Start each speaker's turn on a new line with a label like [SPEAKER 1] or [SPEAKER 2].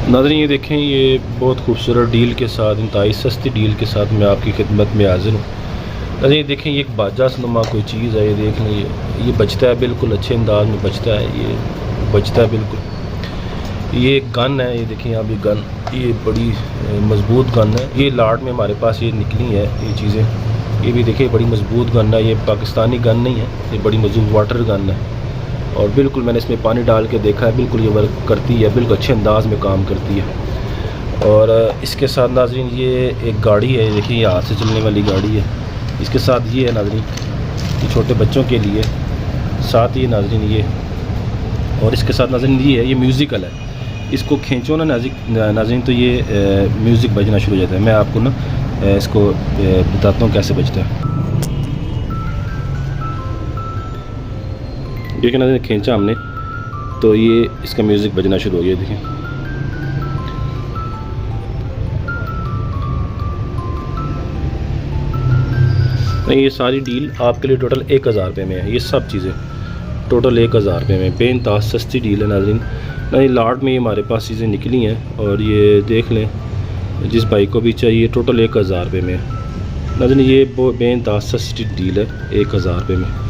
[SPEAKER 1] नाज़रीन ये देखें, ये बहुत खूबसूरत डील के साथ, इंतहाई सस्ती डील के साथ मैं आपकी खिदमत में हाजिर हूँ। नाज़रीन ये देखें, ये एक बाजासनुमा कोई चीज़ है। ये देख लें, ये बचता है, बिल्कुल अच्छे अंदाज में बचता है, ये बचता है बिल्कुल। ये एक गन है, ये देखें आप, ये गन, ये बड़ी मज़बूत गन है। ये लाट में हमारे पास ये निकली है ये चीज़ें। ये भी देखिए बड़ी मज़बूत गन है, ये पाकिस्तानी गन नहीं है, ये बड़ी मज़बूत वाटर गन है। और बिल्कुल मैंने इसमें पानी डाल के देखा है, बिल्कुल ये वर्क करती है, बिल्कुल अच्छे अंदाज में काम करती है। और इसके साथ नाज़रीन ये एक गाड़ी है, देखिए ये हाथ से चलने वाली गाड़ी है। इसके साथ ये है नाज़रीन, ये छोटे बच्चों के लिए, साथ ही नाज़रीन ये, और इसके साथ नाज़रीन ये है, ये म्यूज़िकल है। इसको खींचो ना नाज़रीन तो ये म्यूज़िक बजना शुरू हो जाता है। मैं आपको ना इसको बताता हूँ कैसे बजता है। देखिए नाज़रीन, खींचा हमने तो ये इसका म्यूज़िक बजना शुरू हो गया। देखिए नहीं, ये सारी डील आपके लिए टोटल 1000 रुपये में है। ये सब चीज़ें टोटल 1000 रुपये में, बेइंतहा सस्ती डील है नाज़रीन। नहीं, लाट में हमारे पास चीज़ें निकली हैं और ये देख लें, जिस भाई को भी चाहिए टोटल 1000 रुपये में नाज़रीन। ये बेइंतहा सस्ती डील है 1000 रुपये में।